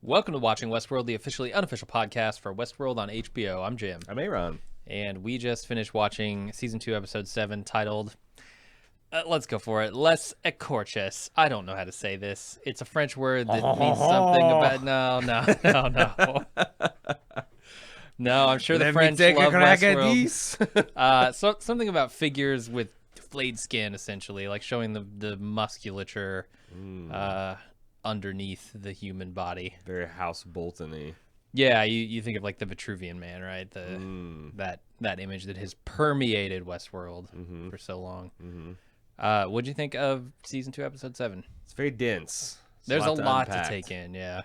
Welcome to Watching Westworld, the officially unofficial podcast for Westworld on HBO. I'm Jim. I'm Aaron. And we just finished watching Season 2, Episode 7, titled, let's go for it, Les Ecorches. I don't know how to say this. It's a French word that means something about... No. No, I'm sure the French love Westworld. So, something about figures with flayed skin, essentially, like showing the musculature underneath the human body. Very House Bolton-y. Yeah, you think of like the Vitruvian Man, right? That image that has permeated Westworld for so long. What'd you think of Season 2, Episode 7? It's very dense. There's a lot to take in, yeah.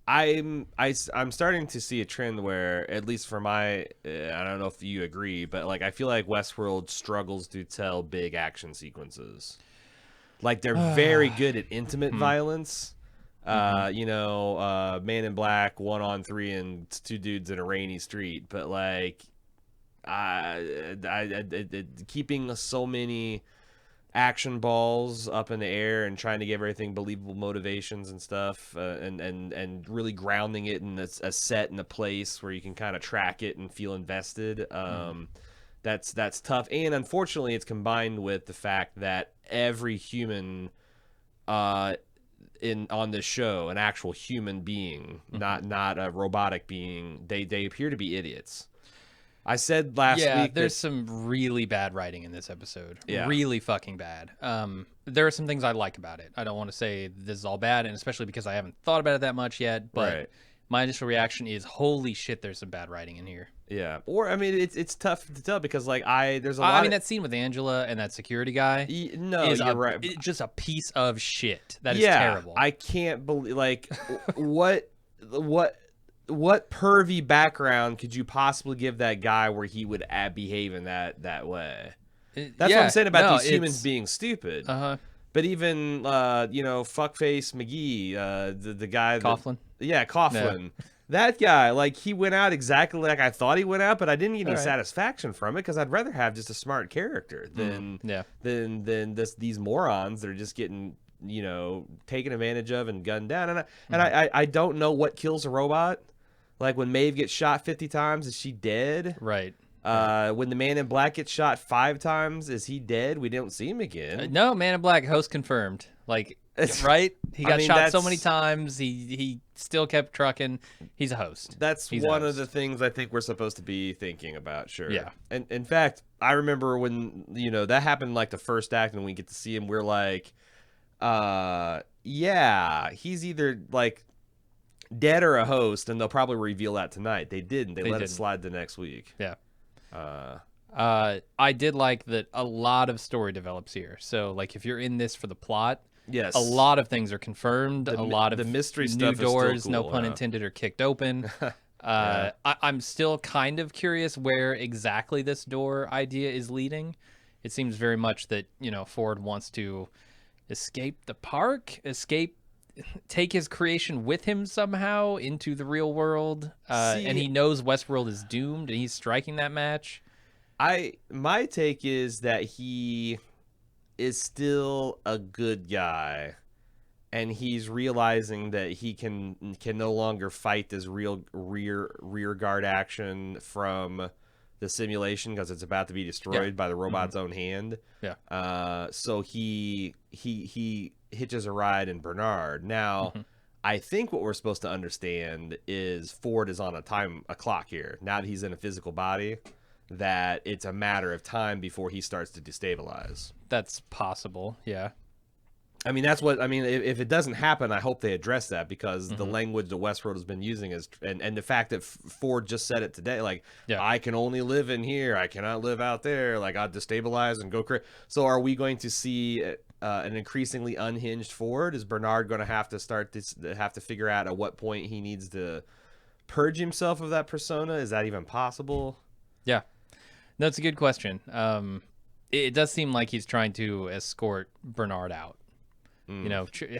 I'm starting to see a trend where, at least for my, I don't know if you agree, but like I feel like Westworld struggles to tell big action sequences. Like they're very good at intimate violence. Man in Black, 1-on-3 and two dudes in a rainy street. But like, keeping so many action balls up in the air and trying to give everything believable motivations and stuff, and really grounding it in a set and a place where you can kind of track it and feel invested. That's tough, and unfortunately, it's combined with the fact that every human on this show, an actual human being, not a robotic being, they appear to be idiots. I said last week there's some really bad writing in this episode. Yeah. Really fucking bad. There are some things I like about it. I don't want to say this is all bad, and especially because I haven't thought about it that much yet, but my initial reaction is, holy shit, there's some bad writing in here. Yeah, or I mean, it's tough to tell because like there's a lot. I mean, that scene with Angela and that security guy. You're right. It's just a piece of shit. That is terrible. I can't believe what pervy background could you possibly give that guy where he would behave in that way? That's what I'm saying about these humans being stupid. But even fuckface McGee, the guy Coughlin. Coughlin. Yeah. That guy, like, he went out exactly like I thought he went out, but I didn't get any satisfaction from it because I'd rather have just a smart character than these morons that are just getting taken advantage of and gunned down. And I don't know what kills a robot. Like when Maeve gets shot 50 times, is she dead? Right. When the Man in Black gets shot 5 times, is he dead? We don't see him again. No, Man in Black, host confirmed. Like, right? He got shot so many times. He still kept trucking. He's a host. He's one of the things I think we're supposed to be thinking about. Sure. Yeah. And in fact, I remember when that happened, like the first act, and we get to see him. We're like, he's either like dead or a host, and they'll probably reveal that tonight. They didn't. They let it slide the next week. Yeah. I did like that a lot of story develops here. So like if you're in this for the plot, yes, a lot of things are confirmed. A lot of the mystery new stuff doors, is still cool, no pun intended, are kicked open. I'm still kind of curious where exactly this door idea is leading. It seems very much that Ford wants to escape the park, take his creation with him somehow into the real world, and he knows Westworld is doomed, and he's striking that match. My take is that he is still a good guy, and he's realizing that he can no longer fight this real rear guard action from the simulation because it's about to be destroyed by the robot's own hand. Yeah. So he hitches a ride in Bernard. Now, I think what we're supposed to understand is Ford is on a clock here. Now that he's in a physical body, that it's a matter of time before he starts to destabilize. That's possible, yeah. I mean, if it doesn't happen, I hope they address that because the language that Westworld has been using is, and the fact that Ford just said it today, like, I can only live in here, I cannot live out there, like, I'll destabilize and go crazy. So are we going to see an increasingly unhinged Ford? Is Bernard going to have to figure out at what point he needs to purge himself of that persona? Is that even possible? Yeah. No, it's a good question. It does seem like he's trying to escort Bernard out.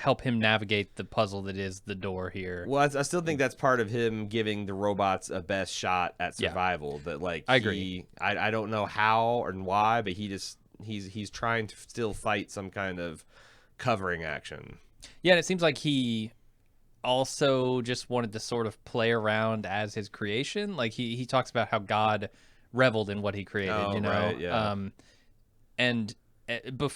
Help him navigate the puzzle that is the door here. Well, I still think that's part of him giving the robots a best shot at survival. That like I agree. I don't know how and why, but he's trying to still fight some kind of covering action. Yeah, and it seems like he also just wanted to sort of play around as his creation. Like he talks about how God reveled in what he created, Oh, you know. right, yeah. And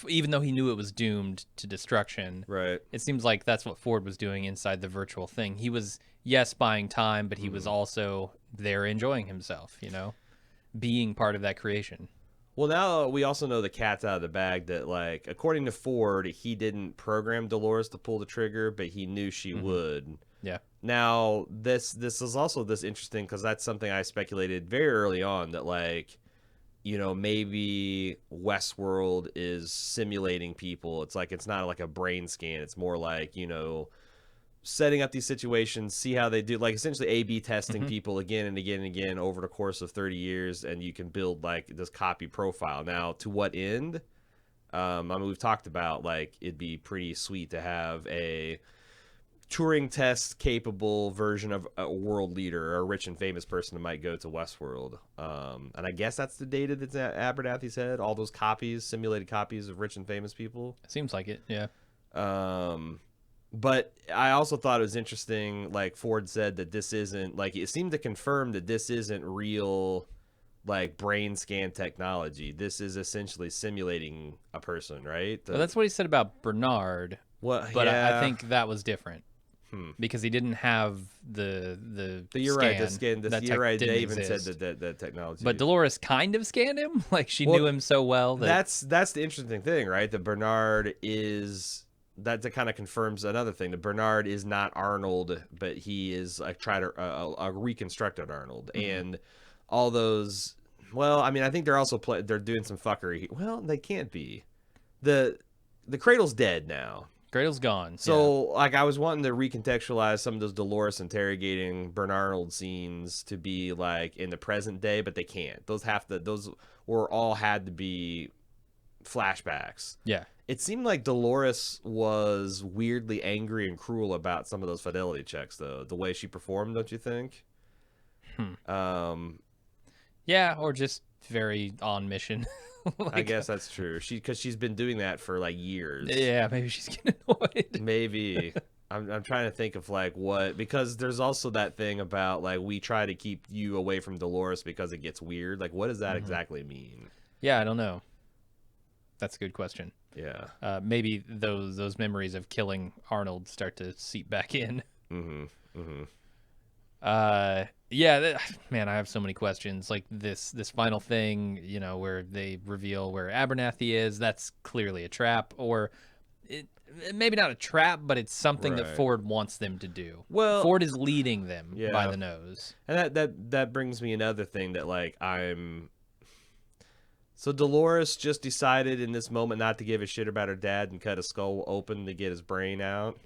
even though he knew it was doomed to destruction, Right. it seems like that's what Ford was doing inside the virtual thing. He was, yes, buying time, but he was also there enjoying himself, you know, being part of that creation. Well, now we also know the cat's out of the bag that, like, according to Ford, he didn't program Dolores to pull the trigger, but he knew she would. Yeah. Now, this is also this interesting because that's something I speculated very early on that, like, you know, maybe Westworld is simulating people. It's like it's not like a brain scan. It's more like, you know, setting up these situations, see how they do, like essentially A/B testing people again and again and again over the course of 30 years, and you can build like this copy profile. Now, to what end? I mean, we've talked about like it'd be pretty sweet to have a Turing test capable version of a world leader or a rich and famous person that might go to Westworld. And I guess that's the data that's at Abernathy's head. All those copies, simulated copies of rich and famous people. Seems like it. Yeah. But I also thought it was interesting, like Ford said, that this isn't, like, it seemed to confirm that this isn't real, like, brain scan technology. This is essentially simulating a person, right? Well, that's what he said about Bernard. What? But Yeah. I think that was different because he didn't have the You're scan. right. The scan. You're right. They even said that technology. But Dolores kind of scanned him, like she knew him so well. That's the interesting thing, right? That Bernard is. That kind of confirms another thing. That Bernard is not Arnold, but he is like a reconstructed Arnold, and all those. Well, I mean, I think they're also they're doing some fuckery. Well, they can't be. The Cradle's dead now. Cradle's gone. So, like, I was wanting to recontextualize some of those Dolores interrogating Bernard scenes to be like in the present day, but they can't. Those were all had to be flashbacks. Yeah. It seemed like Dolores was weirdly angry and cruel about some of those fidelity checks, though. The way she performed, don't you think? Yeah, or just very on mission. I guess that's true. Because she's been doing that for like years. Yeah, maybe she's getting annoyed. Maybe. I'm trying to think of like what, because there's also that thing about like we try to keep you away from Dolores because it gets weird. Like, what does that exactly mean? Yeah, I don't know. That's a good question. Yeah. Maybe those memories of killing Arnold start to seep back in. Yeah, man, I have so many questions. Like this final thing, you know, where they reveal where Abernathy is. That's clearly a trap, or maybe not a trap, but it's something that Ford wants them to do. Well, Ford is leading them by the nose. And that brings me another thing that like So Dolores just decided in this moment not to give a shit about her dad and cut his skull open to get his brain out.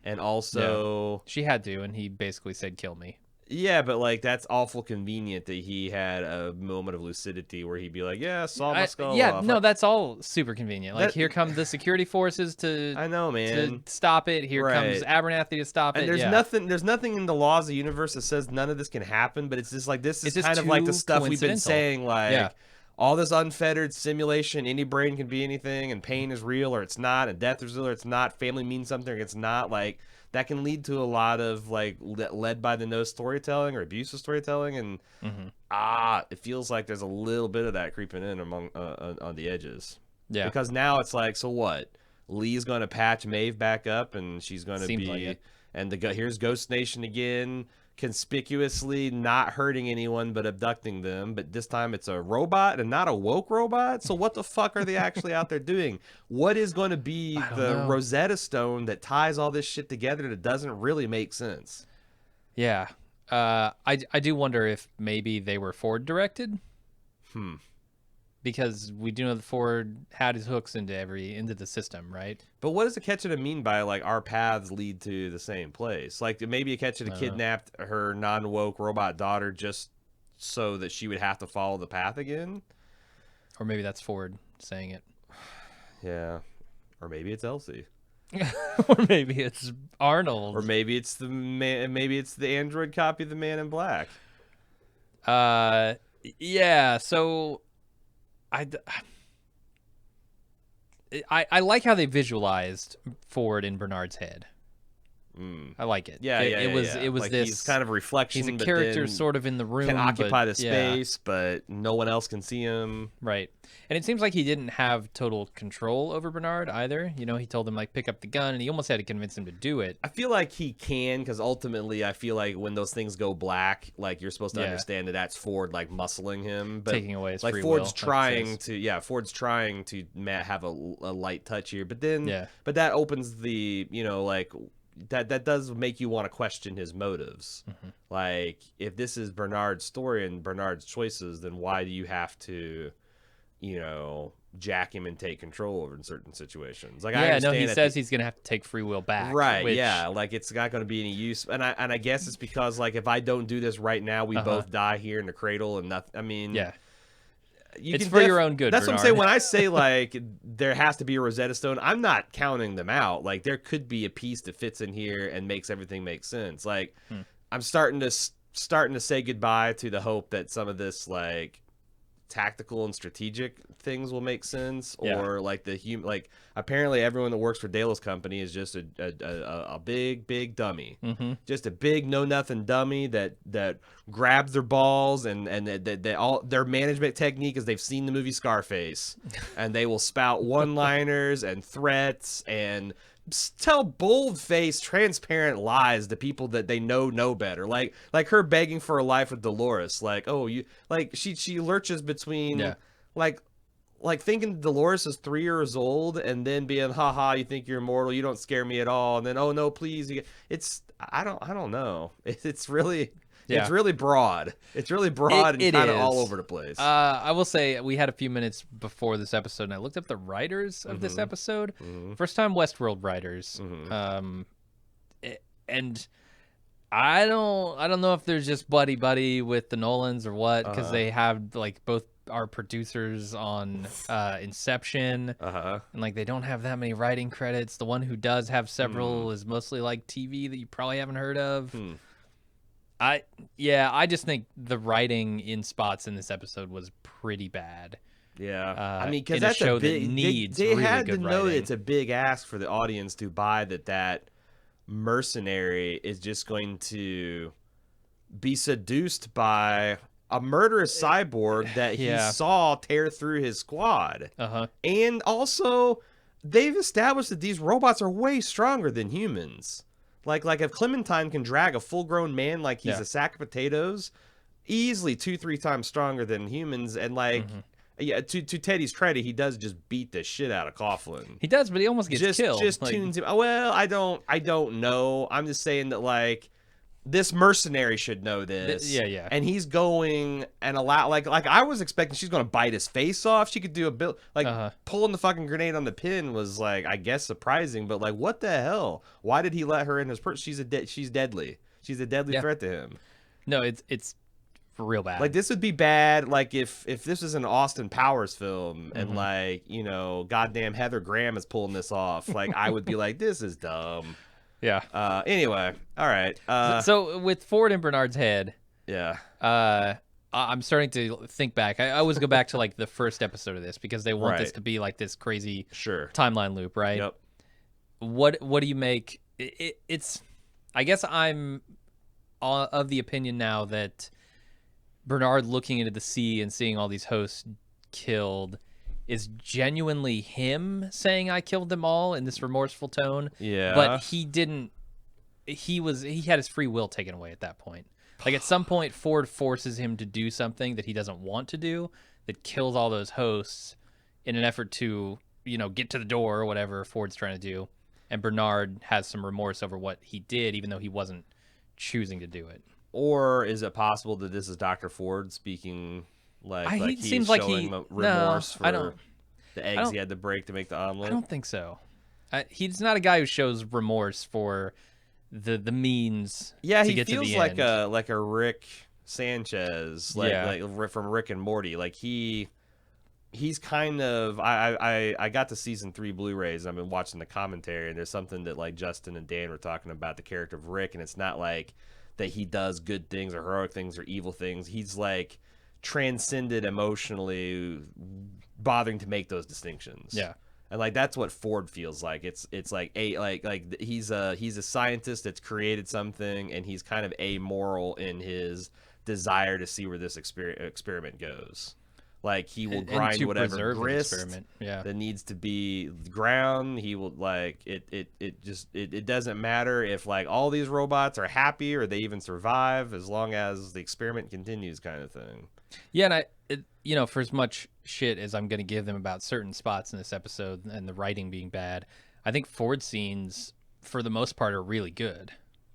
And also... She had to, and he basically said, kill me. Yeah, but like that's awful convenient that he had a moment of lucidity where he'd be like, yeah, saw my skull off. No, that's all super convenient. Like, here come the security forces to... I know, man. To stop it. Here comes Abernathy to stop it. And there's nothing in the laws of the universe that says none of this can happen, but it's just like, this is kind of like the stuff we've been saying, like... All this unfettered simulation, any brain can be anything, and pain is real or it's not, and death is real or it's not, family means something or it's not, like, that can lead to a lot of, like, led by the nose storytelling or abusive storytelling, and, it feels like there's a little bit of that creeping in among, on the edges. Yeah. Because now it's like, so what? Lee's going to patch Maeve back up, and she's going to be, like and here's Ghost Nation again, conspicuously not hurting anyone but abducting them, but this time it's a robot and not a woke robot. So what the fuck are they actually out there doing? What is going to be the Rosetta Stone that ties all this shit together that doesn't really make sense? Yeah. I do wonder if maybe they were Ford directed. Because we do know that Ford had his hooks into the system, right? But what does Ecorches mean by like our paths lead to the same place? Like maybe Ecorches kidnapped her non-woke robot daughter just so that she would have to follow the path again? Or maybe that's Ford saying it. Yeah. Or maybe it's Elsie. Or maybe it's Arnold. Or maybe it's the man. Maybe it's the android copy of the Man in Black. Yeah. So. I like how they visualized Ford in Bernard's head. I like it. Yeah, It was like this. he's kind of a reflection. He's a but character then sort of in the room, can occupy but, the space, but no one else can see him. Right. And it seems like he didn't have total control over Bernard either. You know, he told him like pick up the gun, and he almost had to convince him to do it. I feel like he can, because ultimately I feel like when those things go black, like you're supposed to understand that that's Ford like muscling him, but taking away his like free Ford's will, trying to Ford's trying to have a light touch here, but then but that opens the like that does make you want to question his motives. Like if this is Bernard's story and Bernard's choices, then why do you have to jack him and take control over in certain situations? Like I understand he says he's gonna have to take free will back, right? which... like it's not going to be any use, and I guess it's because like if I don't do this right now, we both die here in the cradle, and nothing. I mean, it's for your own good. That's Bernard. what I'm saying when I say like there has to be a Rosetta Stone. I'm not counting them out. Like there could be a piece that fits in here and makes everything make sense. Like I'm starting to say goodbye to the hope that some of this like tactical and strategic things will make sense, or like like apparently everyone that works for Delos Company is just a big dummy, just a big know nothing dummy that grabs their balls, and they all their management technique is they've seen the movie Scarface, and they will spout one-liners and threats and tell bold-faced, transparent lies to people that they know better. Like her begging for a life with Dolores. Like, oh, you like she lurches between like thinking Dolores is 3 years old, and then being, haha, you think you're immortal, you don't scare me at all, and then, oh no, please. It's I don't know. It's really. Yeah. It's really broad. It's really broad and kind of all over the place. I will say we had a few minutes before this episode, and I looked up the writers of this episode. First time Westworld writers. And I don't know if there's just buddy with the Nolans or what, because they have like both are producers on Inception, and like they don't have that many writing credits. The one who does have several is mostly like TV that you probably haven't heard of. I just think the writing in spots in this episode was pretty bad. I mean, because that's a show that needs they really had good to know writing. it's a big ask for the audience to buy that mercenary is just going to be seduced by a murderous cyborg that he saw tear through his squad. And also, they've established that these robots are way stronger than humans. Like if Clementine can drag a full-grown man like he's a sack of potatoes, easily 2-3 times stronger than humans, and like to Teddy's credit, he does just beat the shit out of Coughlin. He does, but he almost gets killed. Just tunes him. Well, I don't know. I'm just saying that like this mercenary should know this. And he's going and like I was expecting she's going to bite his face off. She could do a bit like pulling the fucking grenade on the pin was like, I guess, surprising, but like what the hell? Why did he let her in his purse? She's deadly. She's a deadly threat to him. No, it's real bad. Like this would be bad like if this was an Austin Powers film and like, goddamn Heather Graham is pulling this off. Like I would be like, this is dumb. Anyway, all right. So with Ford in Bernard's head, I'm starting to think back. I always go back to like the first episode of this because they want this to be like this crazy timeline loop, right? Yep. What do you make? It's. I guess I'm of the opinion now that Bernard looking into the sea and seeing all these hosts killed is genuinely him saying I killed them all in this remorseful tone. But he didn't. He had his free will taken away at that point. Like at some point, Ford forces him to do something that he doesn't want to do that kills all those hosts in an effort to, get to the door or whatever Ford's trying to do. And Bernard has some remorse over what he did, even though he wasn't choosing to do it. Or is it possible that this is Dr. Ford speaking like he seems like showing remorse for the eggs he had to break to make the omelet? I don't think so. He's not a guy who shows remorse for the means. Yeah, to he get feels to the like end. a Rick Sanchez, like from Rick and Morty. Like he's kind of. I got the season 3 Blu-rays. I've been watching the commentary, and there's something that like Justin and Dan were talking about the character of Rick, and it's not like that he does good things or heroic things or evil things. He's like transcended emotionally, bothering to make those distinctions. And like that's what Ford feels like. It's like he's a scientist that's created something, and he's kind of amoral in his desire to see where this experiment goes. Like he will grind to whatever preserve the grist experiment. Yeah. that needs to be ground. He will like it doesn't matter if like all these robots are happy or they even survive, as long as the experiment continues, kind of thing. Yeah, and you know, for as much shit as I'm going to give them about certain spots in this episode and the writing being bad, I think Ford scenes, for the most part, are really good.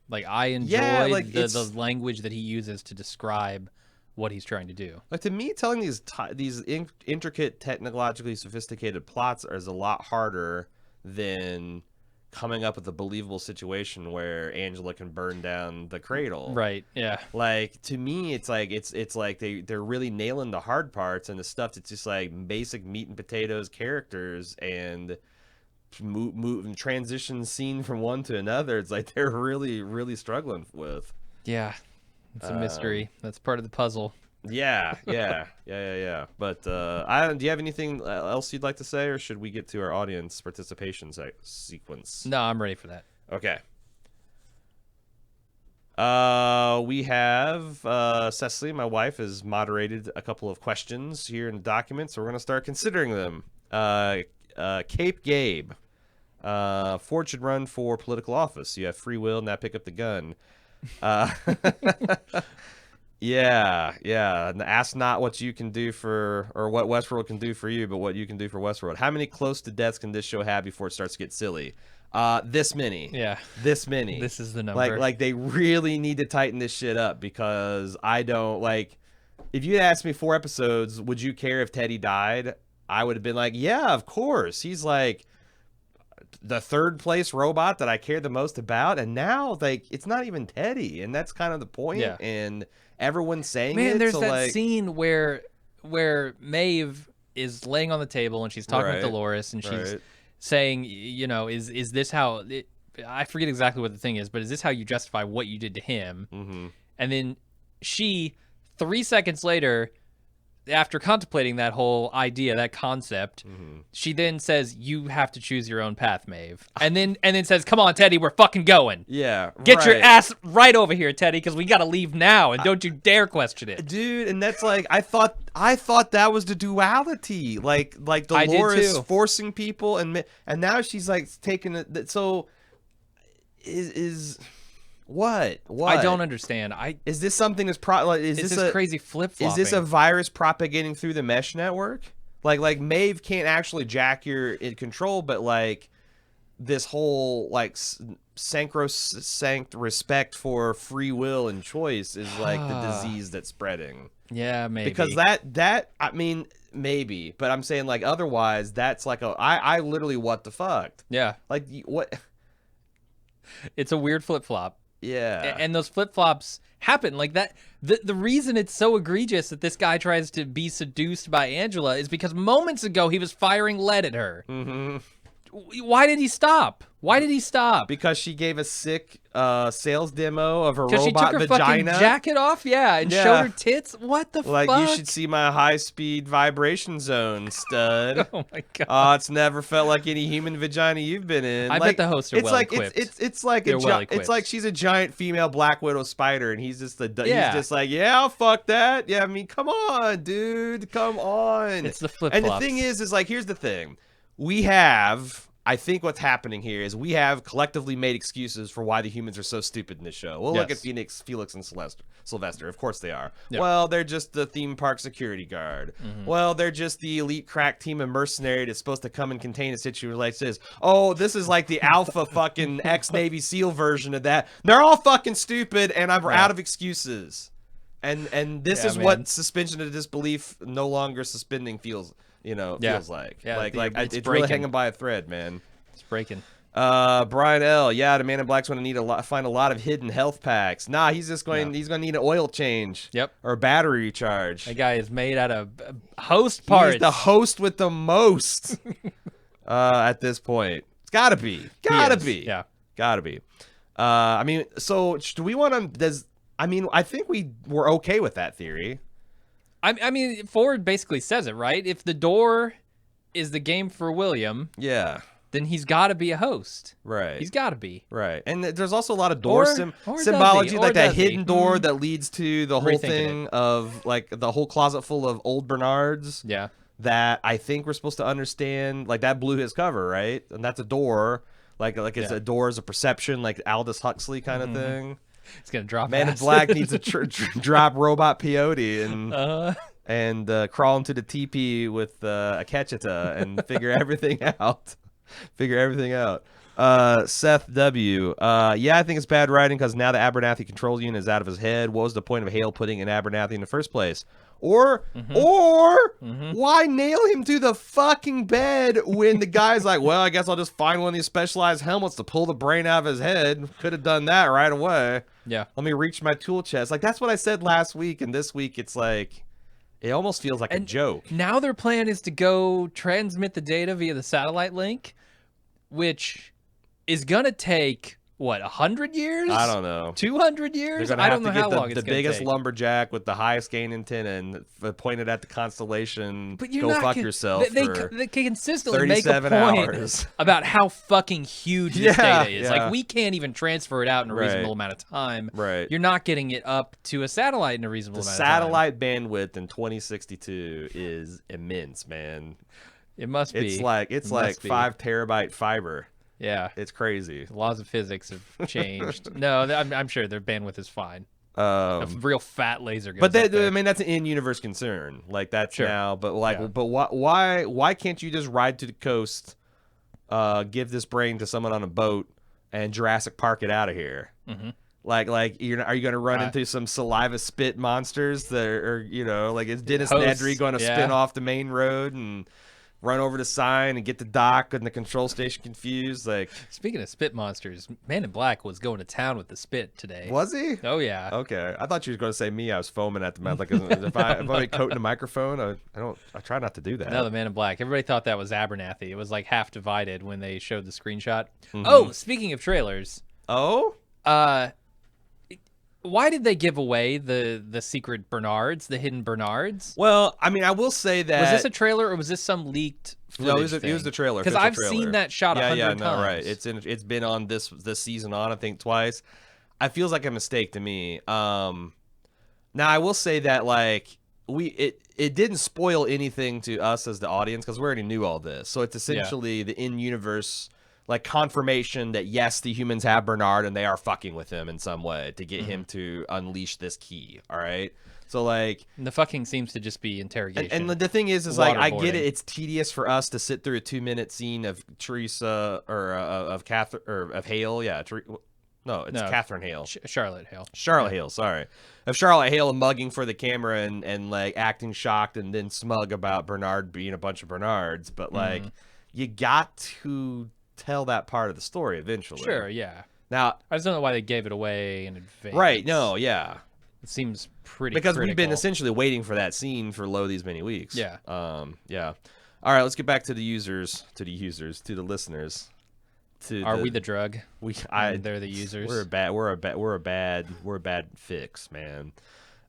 Like, I enjoy like, the language that he uses to describe what he's trying to do. Like, to me, telling these intricate, technologically sophisticated plots is a lot harder than coming up with a believable situation where Angela can burn down the cradle. Right. Yeah. Like, to me, it's like they're really nailing the hard parts, and the stuff that's just like basic meat and potatoes characters and move transition scene from one to another. It's like they're really struggling with. Yeah. It's a mystery. That's part of the puzzle. Yeah. But do you have anything else you'd like to say, or should we get to our audience participation sequence? No, I'm ready for that. Okay. We have Cecily, my wife, has moderated a couple of questions here in the document, so we're going to start considering them. Cape Gabe. Ford should run for political office. You have free will, now pick up the gun. Yeah. And ask not what you can do or what Westworld can do for you, but what you can do for Westworld. How many close to deaths can this show have before it starts to get silly? This many. Yeah. This many. This is the number. Like they really need to tighten this shit up, because I don't like. If you had asked me 4 episodes, would you care if Teddy died? I would have been like, yeah, of course. He's like the third place robot that I care the most about, and now like it's not even Teddy, and that's kind of the point. Yeah. And everyone's saying Man, it. there's so that like, scene where Maeve is laying on the table and she's talking with Dolores, and she's saying, you know, is this how I forget exactly what the thing is, but is this how you justify what you did to him? Mm-hmm. And then she 3 seconds later, after contemplating that whole idea, that concept, she then says, "You have to choose your own path, Maeve." And then says, "Come on, Teddy, we're fucking going. Yeah, Get your ass right over here, Teddy, because we gotta leave now, and don't you dare question it, dude." And that's like, I thought that was the duality, like Dolores forcing people, and now she's like taking it. So is. What? I don't understand. Is this something that's is this a crazy flip-flopping? Is this a virus propagating through the mesh network? Like Maeve can't actually jack your in control, but like this whole like sacrosanct respect for free will and choice is like the disease that's spreading. Yeah, maybe. Because that I mean maybe, but I'm saying like otherwise that's like I literally what the fuck? Yeah. Like what? It's a weird flip-flop. Yeah. And those flip-flops happen like that. The reason it's so egregious that this guy tries to be seduced by Angela is because moments ago he was firing lead at her. Mm-hmm. Why did he stop? Because she gave a sick sales demo of her robot vagina. Because she took her fucking jacket off, and showed her tits. What the fuck? Like, you should see my high-speed vibration zone, stud. Oh my god. It's never felt like any human vagina you've been in. I bet the hosts are well-equipped. It's like she's a giant female Black Widow spider, and he's just he's just like, yeah, fuck that. Yeah, I mean, come on, dude, come on. It's the flip-flops. And the thing is like, here's the thing. I think what's happening here is we have collectively made excuses for why the humans are so stupid in this show. We'll look at Felix and Sylvester. Of course they are. Yep. Well, they're just the theme park security guard. Mm-hmm. Well, they're just the elite crack team of mercenary that's supposed to come and contain a situation like this. Oh, this is like the alpha fucking ex-Navy SEAL version of that. They're all fucking stupid, and I'm out of excuses. And this is what suspension of disbelief no longer suspending feels like. Yeah, it's really hanging by a thread, man. It's breaking. Brian L. Yeah, the Man in Black's going to find a lot of hidden health packs. Nah, he's just going. He's going to need an oil change. Yep. Or a battery recharge. That guy is made out of host parts. He's the host with the most. At this point, it's gotta be. Yeah. Gotta be. I mean, so do we want to? I think we're okay with that theory. I mean, Ford basically says it, right? If the door is the game for William, Yeah. then he's got to be a host. Right. He's got to be. Right. And there's also a lot of door Or symbology, does he? like Or that does he? hidden door that leads to the whole Rethinking thing of like the whole closet full of old Bernards. Yeah. That I think we're supposed to understand. Like that blew his cover, right? And that's a door. Like it's a door is a perception, like Aldous Huxley kind of thing. It's gonna drop. Man in Black needs to drop robot peyote and crawl into the teepee with a Ketchita and figure everything out. Figure everything out. Seth W. Yeah, I think it's bad writing because now the Abernathy control unit is out of his head. What was the point of Hale putting in Abernathy in the first place? Or why nail him to the fucking bed when the guy's like, well, I guess I'll just find one of these specialized helmets to pull the brain out of his head. Could have done that right away. Yeah. Let me reach my tool chest. Like, that's what I said last week, and this week it's like, it almost feels like a joke. Now their plan is to go transmit the data via the satellite link, which is going to take, what, 100 years? I don't know. 200 years? They're gonna I have don't know to how get long it's the going to biggest take. lumberjack with the highest gain antenna and pointed at the constellation. But you're go not fuck gonna, yourself. They consistently make a 37 point hours. about how fucking huge this data is. Yeah. Like, we can't even transfer it out in a reasonable amount of time. Right. You're not getting it up to a satellite in a reasonable amount of time. Satellite bandwidth in 2062 is immense, man. It must be. It's like 5 terabyte fiber. Yeah. It's crazy. The laws of physics have changed. No, I'm sure their bandwidth is fine. A Um, real fat laser goes but up there. I mean, that's an in-universe concern. Like that's Sure. now. But like, Yeah. but why can't you just ride to the coast, give this brain to someone on a boat, and Jurassic Park it out of here? Mm-hmm. Like are you going to run into some saliva spit monsters that are like is Dennis Hosts, Nedry going to spin off the main road and run over the sign and get the dock and the control station confused? Like, Speaking of spit monsters, Man in Black was going to town with the spit today. was he? Oh yeah. Okay, I thought you were going to say me. I was foaming at the mouth. Like if I coating the microphone, I try not to do that. No, the Man in Black. Everybody thought that was Abernathy. It was like half divided when they showed the screenshot. Mhm. Oh, speaking of trailers, Oh, why did they give away the secret Bernards, the hidden Bernards? well, I mean, I will say that Was this a trailer or was this some leaked footage? no, it was the trailer Because official I've trailer. seen that shot 100 times. Right. It's been on this season on, I think, twice. It feels like a mistake to me. Now I will say that like it didn't spoil anything to us as the audience because we already knew all this. So it's essentially the in-universe like confirmation that yes, the humans have Bernard and they are fucking with him in some way to get him to unleash this key. All right. So like And the fucking seems to just be interrogation. and the thing is like I get Waterboarding. it. It's tedious for us to sit through a 2-minute scene of Teresa or of Catherine or of Hale. Yeah, no, Catherine Hale. Charlotte Hale. Charlotte Hale, sorry. Of Charlotte Hale mugging for the camera and like acting shocked and then smug about Bernard being a bunch of Bernards, but like you got to tell that part of the story eventually. Sure, yeah. Now, I just don't know why they gave it away in advance. right? No, yeah. It seems pretty Because we've been critical. essentially waiting for that scene for these many weeks. Yeah. Yeah. All right, let's get back to the listeners. Are we the drug? They're the users. We're a bad fix, man.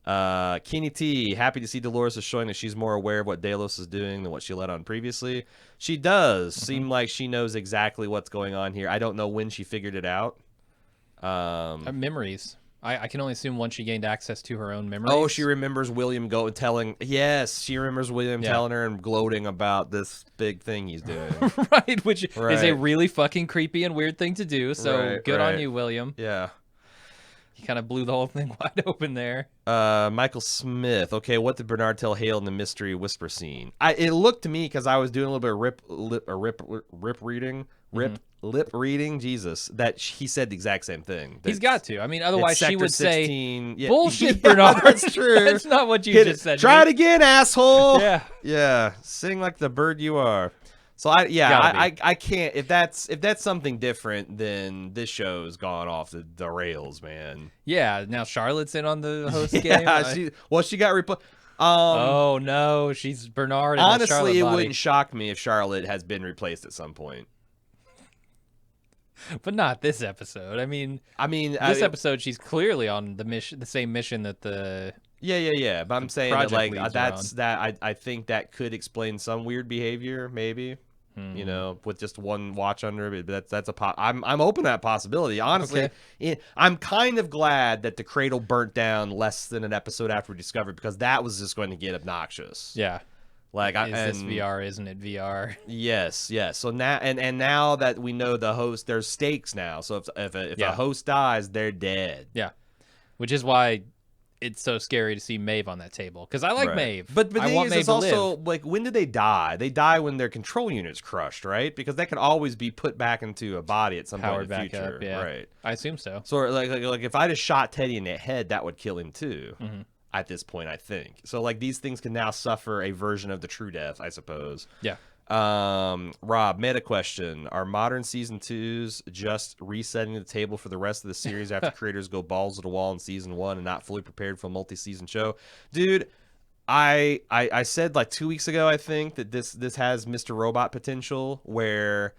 Kenny T, happy to see Dolores is showing that she's more aware of what Delos is doing than what she let on previously. She does seem like she knows exactly what's going on here. I don't know when she figured it out. Memories. I can only assume once she gained access to her own memories. Oh, she remembers William Yes, she remembers William telling her and gloating about this big thing he's doing. Right, which is a really fucking creepy and weird thing to do. So good on you, William. Yeah. You kind of blew the whole thing wide open there. Michael Smith. Okay, what did Bernard tell Hale in the mystery whisper scene? It looked to me because I was doing a little bit of lip reading. Jesus, that he said the exact same thing. He's got to. I mean, otherwise she would 16, say, "Bullshit, Bernard." That's true. That's not what you just said. Try it again, asshole. Yeah. Yeah. Sing like the bird you are. So I can't if that's something different, then this show's gone off the rails, man. Yeah, now Charlotte's in on the host Yeah, game. she got replaced. Oh no, she's Bernard. Honestly, it wouldn't shock me if Charlotte has been replaced at some point. But not this episode. I mean, this episode she's clearly on the same mission that the Yeah. But I'm saying that project like leads that's around. that I think that could explain some weird behavior, maybe. You know, with just one watch under it, but that's I'm open to that possibility. Honestly, Okay. I'm kind of glad that the cradle burnt down less than an episode after we discovered, because that was just going to get obnoxious. Yeah. Like Is this VR? Isn't it VR? Yes. So now and now that we know the host, there's stakes now. So if a host dies, they're dead. Yeah. Which is why it's so scary to see Maeve on that table, because I like Maeve. But the I thing want is, Maeve it's to also live. like, when do they die? They die when their control unit's crushed, right? Because that can always be put back into a body at some point in Powered the back future, up. Yeah. right? I assume so. So like if I just shot Teddy in the head, that would kill him too. At this point, I think so. Like, these things can now suffer a version of the true death, I suppose. Yeah. Rob, meta question: are modern season 2s just resetting the table for the rest of the series after creators go balls to the wall in season 1 and not fully prepared for a multi-season show? Dude, I said like 2 weeks ago, I think, that this has Mr. Robot potential, where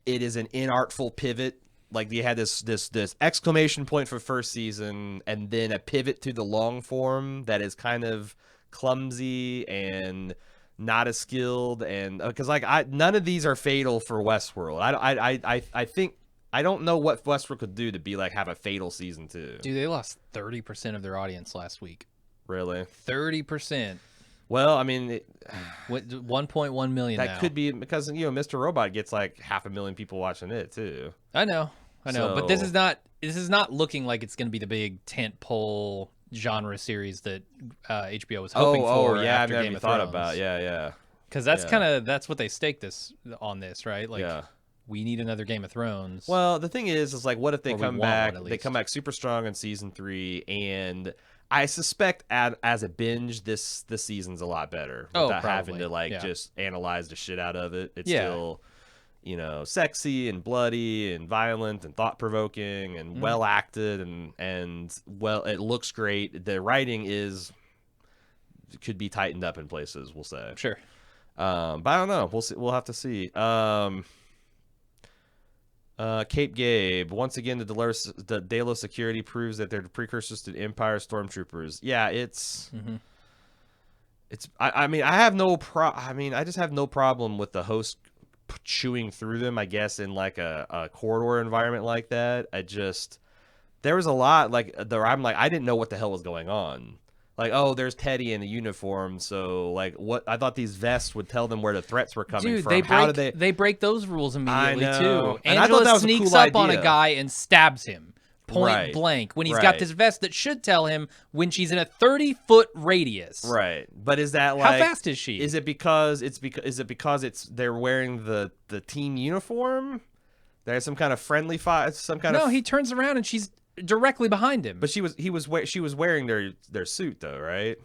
it is an inartful pivot. Like, you had this exclamation point for first season, and then a pivot to the long form that is kind of clumsy and not as skilled, and because like none of these are fatal for Westworld. I think I don't know what Westworld could do to be like have a fatal season 2. Dude, they lost 30% of their audience last week. Really? 30%. Well, I mean, 1.1 million that now. could be because, you know, Mr. Robot gets like 500,000 people watching it too. I know, but this So- is not looking like it's going to be the big tent pole genre series that HBO was hoping for. Yeah, I've after never Game even of thought Thrones. about. Yeah. Because that's what they staked this on this, right? Like, Yeah. we need another Game of Thrones. Well, the thing is like, what if they Or we come want back? one, at They least. come back super strong in season 3, and I suspect as a binge, this season's a lot better without having probably. to like Yeah. just analyze the shit out of it. It's Yeah. still, you know, sexy and bloody and violent and thought provoking and well acted, and well, it looks great. The writing could be tightened up in places, we'll say. Sure. But I don't know. We'll see. We'll have to see. Cape Gabe, once again, the Delos security proves that they're the precursors to the Empire stormtroopers. Yeah, it's. I mean, I just have no problem with the host chewing through them, I guess, in like a corridor environment like that. There was a lot like I'm like, I didn't know what the hell was going on. Like, oh, there's Teddy in a uniform, so like, what? I thought these vests would tell them where the threats were coming Dude, from. they break those rules immediately I know. too. And I Angela thought that was a sneaks cool up on a idea. guy and stabs him point Right. blank when he's Right. got this vest that should tell him when she's in a 30-foot radius. Right, but is that like, How fast is she? Is it because they're wearing the team uniform? There's some kind of friendly fight, No, he turns around and she's directly behind him. But she was wearing their suit though, right?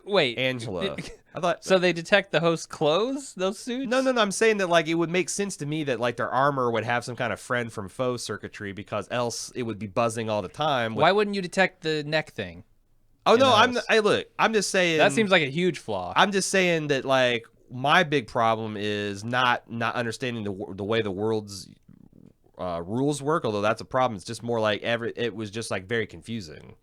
Wait, Angela. I thought so they detect the host's clothes, those suits? No, I'm saying that like it would make sense to me that like their armor would have some kind of friend from foe circuitry, because else it would be buzzing all the time. Why wouldn't you detect the neck thing? Oh no, house? I'm just saying That seems like a huge flaw. I'm just saying that like my big problem is not understanding the way the world's rules work. Although that's a problem. It's just more like it was just like very confusing.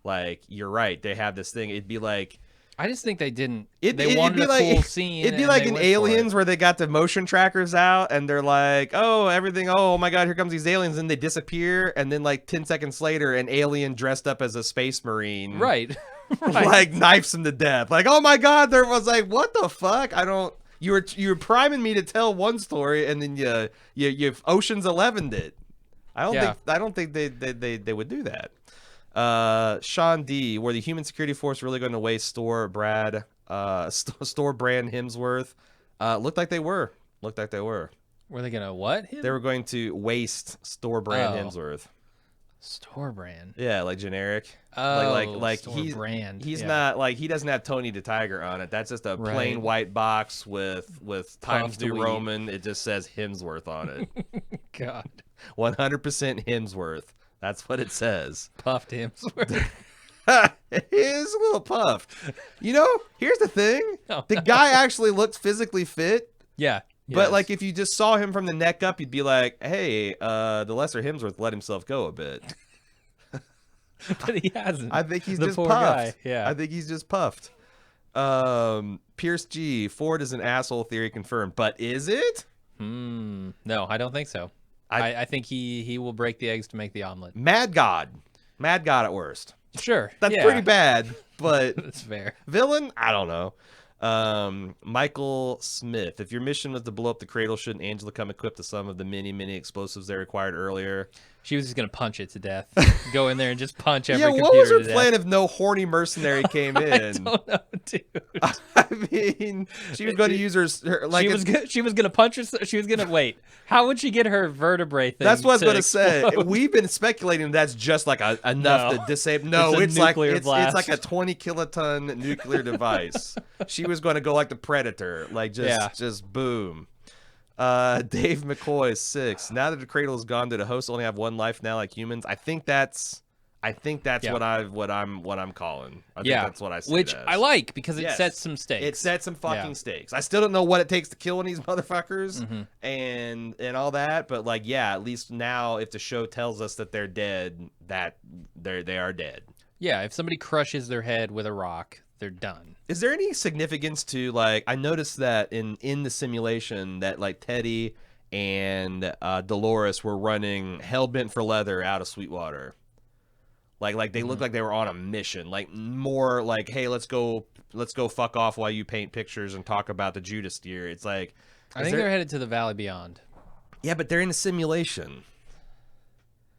Like, you're right. They have this thing. It'd be like. I just think they didn't. It'd They be wanted a like, cool scene. It'd be and like they in went for it. Aliens, where they got the motion trackers out and they're like, oh, everything. Oh my God, here comes these aliens. And they disappear. And then like 10 seconds later, an alien dressed up as a space marine. Right. Right. Like knifes him to death. Like, oh my God, there was like, what the fuck? You were priming me to tell one story, and then you Ocean's 11'd it. I don't think they would do that. Sean D, were the human security force really going to waste store brand Hemsworth? Looked like they were. Were they gonna what? Him? They were going to waste store brand Oh. Hemsworth. Store brand. Yeah, like generic. Oh, like store he's brand. He's Yeah. not like, he doesn't have Tony the Tiger on it. That's just a plain Right. white box with Times Puffed New wheat. Roman. It just says Hemsworth on it. God. 100% Hemsworth. That's what it says. Puffed Hemsworth. It is a little puffed. You know, here's the thing. Oh, The no. guy actually looked physically fit. Yeah. But yes. like, if you just saw him from the neck up, you'd be like, hey, the lesser Hemsworth let himself go a bit. But he hasn't. I think he's The just poor puffed. guy, yeah. I think he's just puffed. Pierce G. Ford is an asshole theory confirmed, but is it? No, I don't think so. I- I think he will break the eggs to make the omelet. Mad God at worst. Sure. That's yeah. pretty bad, but That's fair. villain? I don't know. Michael Smith. If your mission was to blow up the cradle, shouldn't Angela come equipped to some of the many explosives they required earlier? She was just gonna punch it to death. Go in there and just punch every Yeah, computer what was her to plan death. if no horny mercenary came in? I don't know, dude. I mean, she was going to use her like She was gonna punch her. She was gonna wait. How would she get her vertebrae thing? that's what I was to going to say. explode? We've been speculating that's just like enough No. to disable. No, It's a it's like nuclear it's blast. like a 20 kiloton nuclear device. She was going to go like the Predator, like just boom. Dave McCoy 6. Now that the cradle is gone, do the hosts only have one life now, like humans? I think that's Yeah. what I'm calling. I think Yeah, that's what I see. which it as. I like because it Yes. sets some stakes. It sets some fucking Yeah. stakes. I still don't know what it takes to kill one of these motherfuckers Mm-hmm. and all that, but like, yeah, at least now if the show tells us that they're dead, that they are dead. Yeah, if somebody crushes their head with a rock, they're done. Is there any significance to, like, I noticed that in the simulation that like Teddy and Dolores were running hell-bent for leather out of Sweetwater. Like they looked like they were on a mission, like more like, hey, let's go fuck off while you paint pictures and talk about the Judas steer. It's like, I think they're headed to the Valley Beyond. yeah, but they're in a simulation.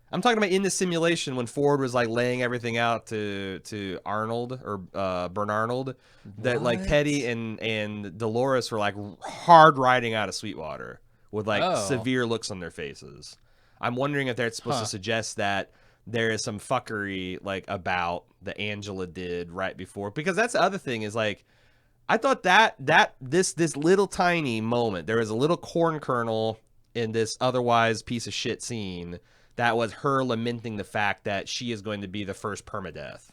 I'm talking about in the simulation when Ford was like laying everything out to Arnold or Bern Arnold, that like What? Teddy and Dolores were like hard riding out of Sweetwater with like Oh. severe looks on their faces. I'm wondering if they're supposed to suggest that there is some fuckery like about that Angela did right before, because that's the other thing is like, I thought that this little tiny moment, there was a little corn kernel in this otherwise piece of shit scene that was her lamenting the fact that she is going to be the first permadeath.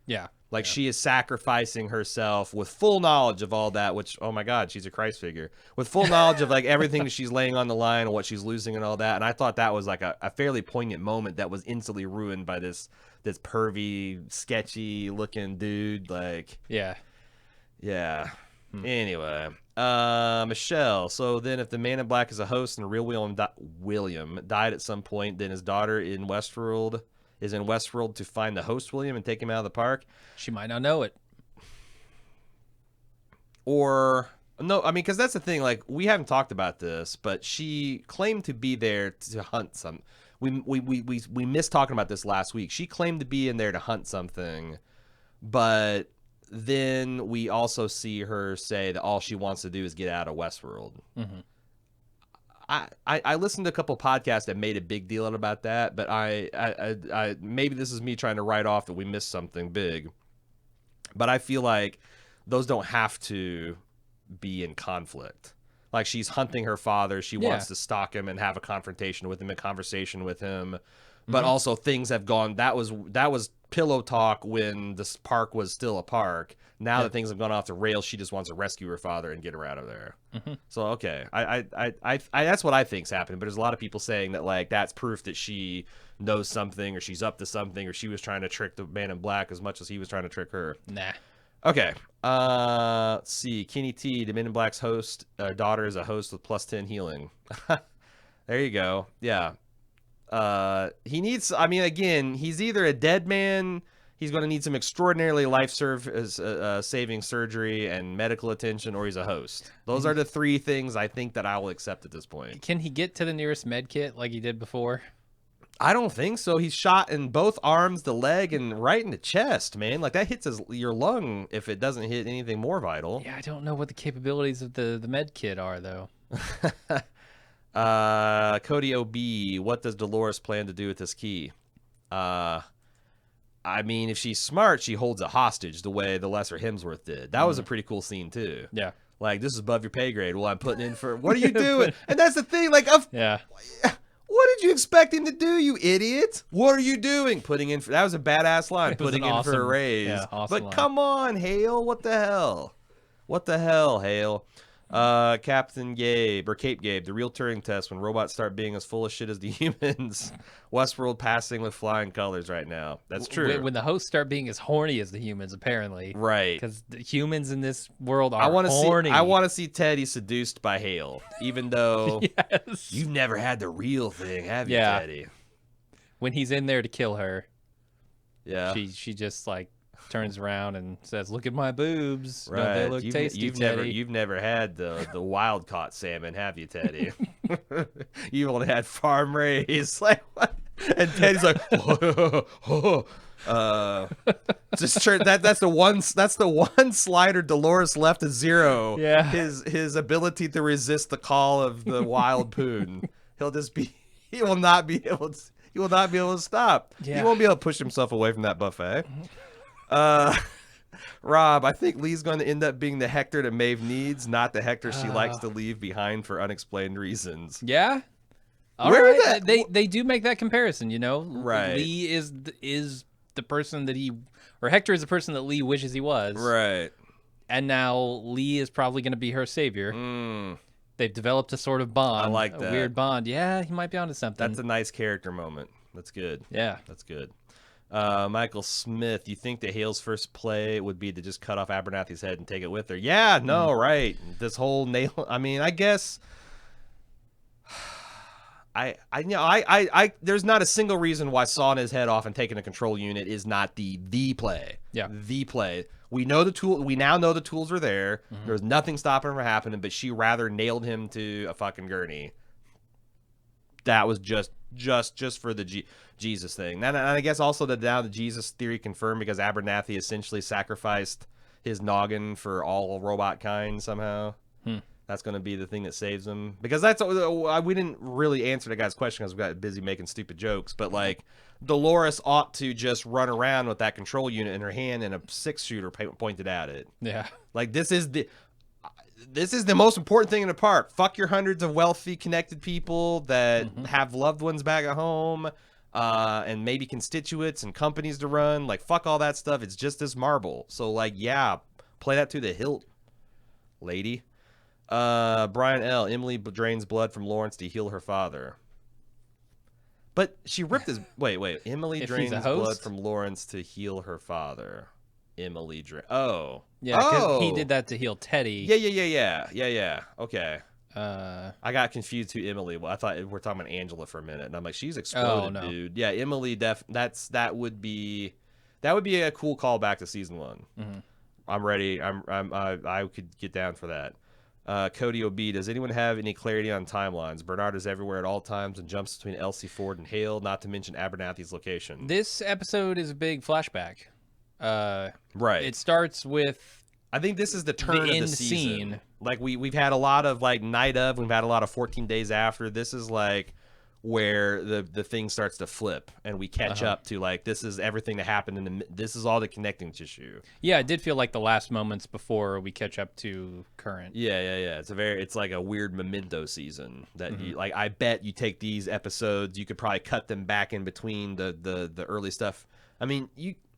Yeah. Like she is sacrificing herself with full knowledge of all that, which, oh my God, she's a Christ figure. With full knowledge of like everything that she's laying on the line and what she's losing and all that. And I thought that was like a fairly poignant moment that was instantly ruined by this pervy, sketchy looking dude. Like, Yeah. yeah. Anyway, Michelle. So then, if the Man in Black is a host and the real William died at some point, then his daughter is in Westworld to find the host William and take him out of the park. She might not know it. Or no, I mean, because that's the thing. Like, we haven't talked about this, but she claimed to be there to hunt some. We missed talking about this last week. She claimed to be in there to hunt something, but then we also see her say that all she wants to do is get out of Westworld. Mm-hmm. I listened to a couple podcasts that made a big deal about that, but I maybe this is me trying to write off that we missed something big, but I feel like those don't have to be in conflict. Like, she's hunting her father, she wants to stalk him and have a confrontation with him, a conversation with him, but also things have gone. That was pillow talk when this park was still a park. Now that things have gone off the rails, she just wants to rescue her father and get her out of there. So okay, I that's what I think's happening. But there's a lot of people saying that like that's proof that she knows something, or she's up to something, or she was trying to trick the Man in Black as much as he was trying to trick her. Nah. Okay. Let's see. Kenny T, the Men in Black's host, daughter is a host with +10 healing. There you go. Yeah. He needs, I mean, again, he's either a dead man, he's going to need some extraordinarily life-saving surgery and medical attention, or he's a host. Those are the three things I think that I will accept at this point. Can he get to the nearest med kit like he did before? I don't think so. He's shot in both arms, the leg, and right in the chest, man. Like, that hits your lung if it doesn't hit anything more vital. Yeah, I don't know what the capabilities of the med kit are, though. Cody OB, what does Dolores plan to do with this key? I mean, if she's smart, she holds it hostage the way the Lesser Hemsworth did. That was a pretty cool scene, too. Yeah. Like, this is above your pay grade. Well, I'm putting in for... What are you doing? And that's the thing. Like, Yeah. what did you expect him to do, you idiot? What are you doing? Putting in for... That was a badass line. Putting in for a raise. Yeah, awesome but line. come on, Hale. What the hell? What the hell, Hale? Captain Gabe or Cape Gabe, the real Turing test when robots start being as full of shit as the humans. Westworld passing with flying colors right now. That's true. When the hosts start being as horny as the humans, apparently. Right. Because the humans in this world are horny. I want to see Teddy seduced by Hale, even though yes. You've never had the real thing, have you, Yeah. Teddy? When he's in there to kill her, yeah, she just like turns around and says, "Look at my boobs. right. Don't they look tasty, Teddy?" You've never had the wild caught salmon, have you, Teddy? You've only had farm raised. Like what? And Teddy's like, just turn that's the one slider Dolores left at zero. Yeah. His ability to resist the call of the wild poon. He will not be able to stop. Yeah. He won't be able to push himself away from that buffet. Rob, I think Lee's going to end up being the Hector that Maeve needs, not the Hector she likes to leave behind for unexplained reasons. Yeah. All Where right. that- They do make that comparison, you know. Right. Lee is the person that Hector is the person that Lee wishes he was. Right. And now Lee is probably going to be her savior. They've developed a sort of bond. I like that. A weird bond. Yeah, he might be onto something. That's a nice character moment. That's good. Yeah. That's good. Michael Smith, you think that Hale's first play would be to just cut off Abernathy's head and take it with her? Yeah, no, right. This whole nail. I mean, I guess. There's not a single reason why sawing his head off and taking a control unit is not the play. Yeah. The play. We know the tool. We now know the tools are there. There was nothing stopping him from happening, but she rather nailed him to a fucking gurney. That was just for the Jesus thing. And I guess also now the Jesus theory confirmed because Abernathy essentially sacrificed his noggin for all robot kind somehow. That's going to be the thing that saves him. Because we didn't really answer the guy's question because we got busy making stupid jokes. But like Dolores ought to just run around with that control unit in her hand and a 6-shooter pointed at it. Yeah. Like this is the most important thing in the park. Fuck your hundreds of wealthy, connected people that have loved ones back at home, and maybe constituents and companies to run. Like, fuck all that stuff. It's just this marble. So, like, yeah, play that to the hilt, lady. Brian L. Emily drains blood from Lawrence to heal her father. But she ripped his... Wait. Emily drains blood from Lawrence to heal her father. Emily Oh. Yeah, because he did that to heal Teddy. Yeah. Okay. I got confused who Emily was. I thought we were talking about Angela for a minute, and I'm like, she's exploded, dude. Yeah, Emily. That would be a cool callback to season 1. I'm ready. I could get down for that. Cody OB, does anyone have any clarity on timelines? Bernard is everywhere at all times and jumps between Elsie Ford and Hale, not to mention Abernathy's location. This episode is a big flashback. Right. It starts with... I think this is the turn of the season. Like we've had a lot of like night of, we've had a lot of 14 days after. This is like where the thing starts to flip and we catch up to like this is everything that happened this is all the connecting tissue. Yeah, it did feel like the last moments before we catch up to current. Yeah. It's like a weird memento season that you like. I bet you take these episodes, you could probably cut them back in between the early stuff. I mean,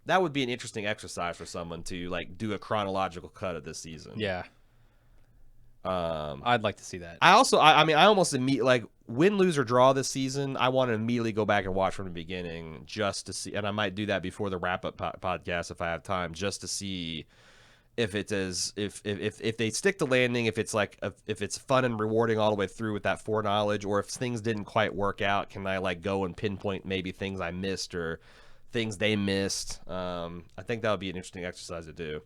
that would be an interesting exercise for someone to like do a chronological cut of this season. Yeah. I'd like to see that. I almost immediately, like, win, lose, or draw this season, I want to immediately go back and watch from the beginning just to see, and I might do that before the wrap-up podcast if I have time, just to see if it's if they stick to landing, if it's like if it's fun and rewarding all the way through with that foreknowledge, or if things didn't quite work out, can I like go and pinpoint maybe things I missed or things they missed. I think that would be an interesting exercise to do.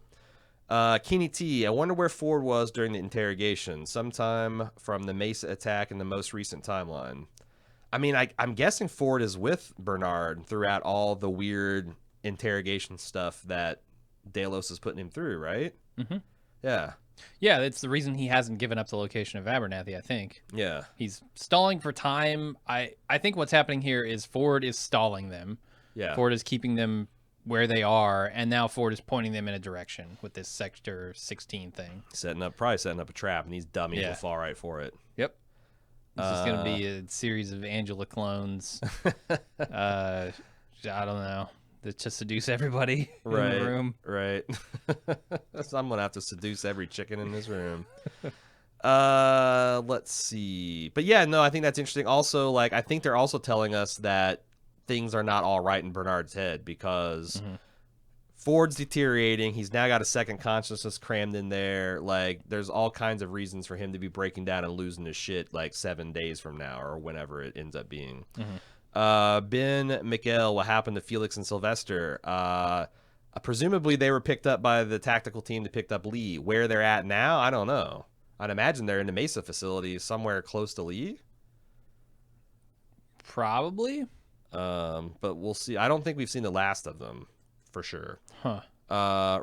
Kenny T, I wonder where Ford was during the interrogation, sometime from the Mesa attack in the most recent timeline. I mean, I'm guessing Ford is with Bernard throughout all the weird interrogation stuff that Delos is putting him through, right? Yeah. Yeah, that's the reason he hasn't given up the location of Abernathy, I think. Yeah. He's stalling for time. I think what's happening here is Ford is stalling them. Yeah. Ford is keeping them where they are, and now Ford is pointing them in a direction with this Sector 16 thing. Probably setting up a trap, and these dummies will fall right for it. Yep. This is going to be a series of Angela clones. I don't know. To seduce everybody in the room. Right. So I'm going to have to seduce every chicken in this room. Let's see. But yeah, no, I think that's interesting. Also, like, I think they're also telling us that things are not all right in Bernard's head because Ford's deteriorating. He's now got a second consciousness crammed in there. Like, there's all kinds of reasons for him to be breaking down and losing his shit like 7 days from now or whenever it ends up being. Ben, Miguel, what happened to Felix and Sylvester? Presumably they were picked up by the tactical team that picked up Lee. Where they're at now, I don't know. I'd imagine they're in the Mesa facility somewhere close to Lee. Probably. But we'll see. I don't think we've seen the last of them for sure. Huh.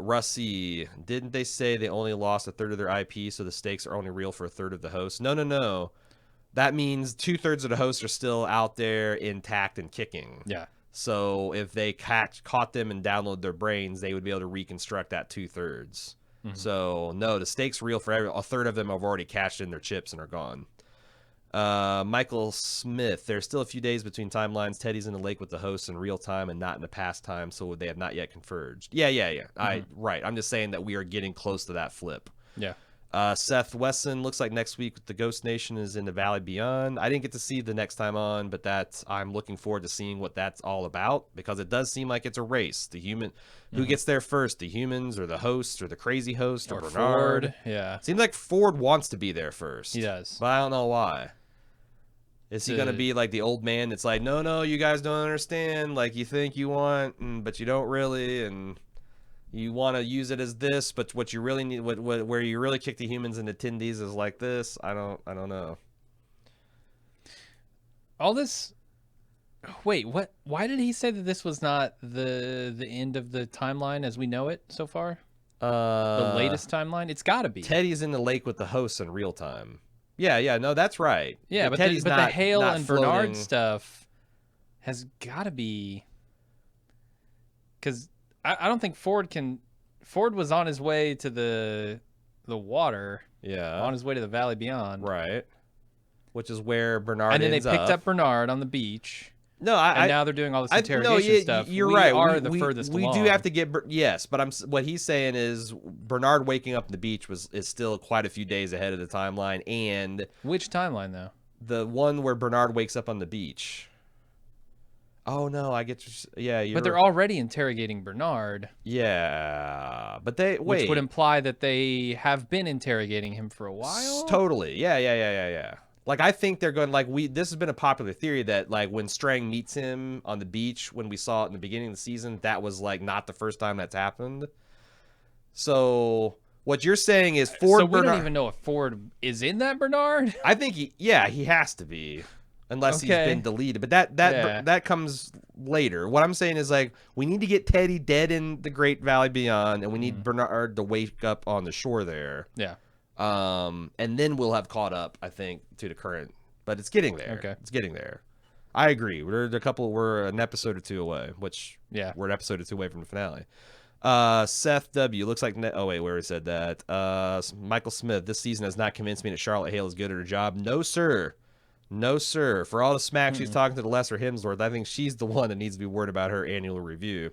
Russie, didn't they say they only lost a third of their IP, so the stakes are only real for a third of the hosts? No. That means 2/3 of the hosts are still out there intact and kicking. Yeah. So if they caught them and download their brains, they would be able to reconstruct that 2/3. So no, the stakes real for a third of them have already cashed in their chips and are gone. Michael Smith, there's still a few days between timelines. Teddy's in the lake with the hosts in real time and not in the past time, so they have not yet converged. Yeah. Right. I'm just saying that we are getting close to that flip. Yeah. Seth Wesson, looks like next week the Ghost Nation is in the Valley Beyond. I didn't get to see the next time on, but I'm looking forward to seeing what that's all about because it does seem like it's a race. The human who gets there first, the humans or the host or the crazy host or Bernard. Ford. Yeah. Seems like Ford wants to be there first. He does. But I don't know why. Is he going to be like the old man that's like, no, you guys don't understand. Like, you think you want, but you don't really, and you want to use it as this, but what you really need, where you really kick the humans into attendees is like this. I don't know. All this. Wait, what? Why did he say that this was not the end of the timeline as we know it so far? The latest timeline? It's got to be. Teddy's in the lake with the hosts in real time. Yeah, no, that's right. Yeah, but Teddy's the Hale and floating. Bernard stuff has got to be, because I don't think Ford was on his way to the water. Yeah. On his way to the Valley Beyond. Right. Which is where Bernard and then ends they picked up Bernard on the beach. No, and now they're doing all this interrogation stuff. You're right. We are the furthest along. We do have to get yes, but what he's saying is Bernard waking up on the beach is still quite a few days ahead of the timeline. And which timeline though? The one where Bernard wakes up on the beach. Oh no, I get you. Yeah, but they're already interrogating Bernard. Yeah, but which would imply that they have been interrogating him for a while. Totally. Yeah. Like, I think they're going, like, this has been a popular theory that, like, when Strang meets him on the beach, when we saw it in the beginning of the season, that was, like, not the first time that's happened. So, what you're saying is Ford So, we don't even know if Ford is in that Bernard? I think, he has to be. Unless he's been deleted. But that comes later. What I'm saying is, like, we need to get Teddy dead in the Great Valley Beyond, and we need Bernard to wake up on the shore there. Yeah. And then we'll have caught up, I think, to the current. But it's getting there. Okay. It's getting there. I agree. We're an episode or two away, which we're an episode or two away from the finale. Seth W. Looks like where he said that. Michael Smith, this season has not convinced me that Charlotte Hale is good at her job. No, sir. For all the smack she's talking to the lesser Hemsworth, I think she's the one that needs to be worried about her annual review.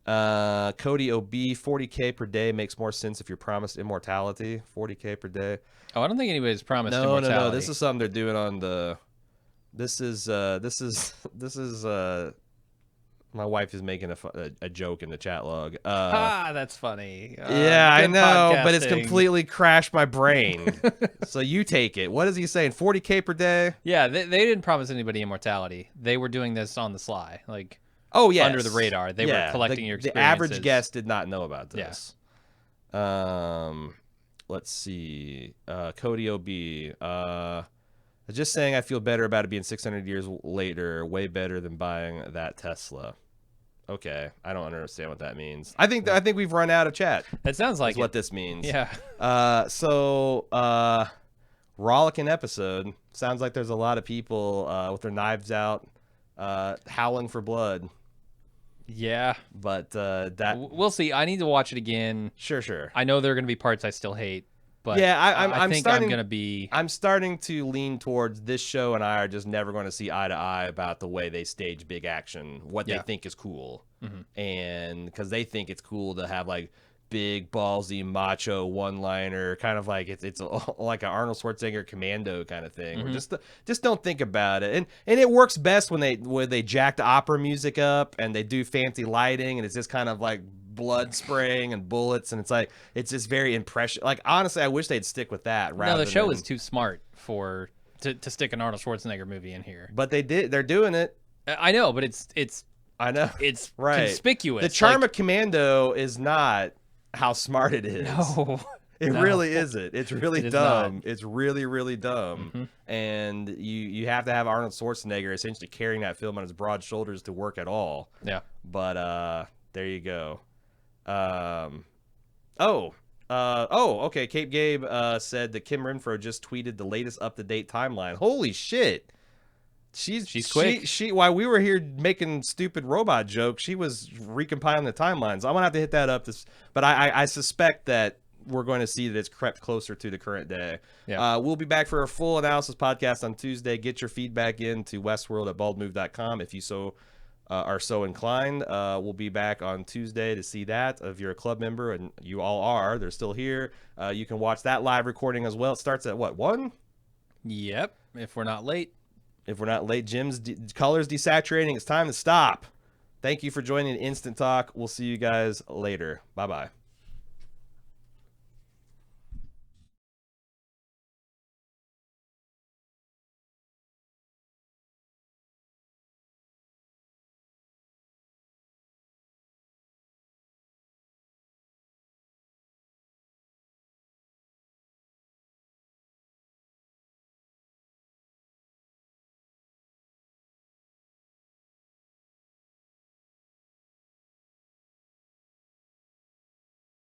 Cody OB, 40K per day makes more sense if you're promised immortality. 40K per day. Oh, I don't think anybody's promised immortality. No. This is something they're doing on the. This is my wife is making a joke in the chat log. That's funny. Yeah, I know, but it's completely crashed my brain. So you take it. What is he saying? 40K per day? Yeah, they didn't promise anybody immortality. They were doing this on the sly, like under the radar. They were collecting your experiences. The average guest did not know about this. Yeah. Let's see. Cody OB. Just saying, I feel better about it being 600 years later. Way better than buying that Tesla. Okay, I don't understand what that means. I think we've run out of chat. That sounds like what this means. Yeah. So rollicking episode. Sounds like there's a lot of people with their knives out, howling for blood. Yeah. But that we'll see. I need to watch it again. Sure. I know there are going to be parts I still hate. But yeah, I'm starting to lean towards this show, and I are just never going to see eye to eye about the way they stage big action, what they think is cool, and because they think it's cool to have like big ballsy macho one-liner, kind of like it's like an Arnold Schwarzenegger Commando kind of thing. Where just don't think about it, and it works best when they jack the opera music up and they do fancy lighting, and it's just kind of like blood spraying and bullets, and it's just very impression. Like honestly, I wish they'd stick with that. No, the show is too smart to stick an Arnold Schwarzenegger movie in here. But they're doing it. I know, but it's I know it's right. conspicuous. The charm of Commando is not how smart it is. No, it really isn't. It's really dumb. Not. It's really, really dumb. And you have to have Arnold Schwarzenegger essentially carrying that film on his broad shoulders to work at all. Yeah. But there you go. Okay. Cape Gabe said that Kim Renfro just tweeted the latest up-to-date timeline. Holy shit. She's quick. She while we were here making stupid robot jokes, she was recompiling the timelines. I'm gonna have to hit that up. But I suspect that we're going to see that it's crept closer to the current day. Yeah. We'll be back for a full analysis podcast on Tuesday. Get your feedback in to westworld@baldmove.com if you are so inclined. We'll be back on Tuesday to see that. If you're a club member, and you all are, they're still here. You can watch that live recording as well. It starts at what, 1? Yep. If we're not late. If we're not late, Jim's color's desaturating. It's time to stop. Thank you for joining Instant Talk. We'll see you guys later. Bye-bye.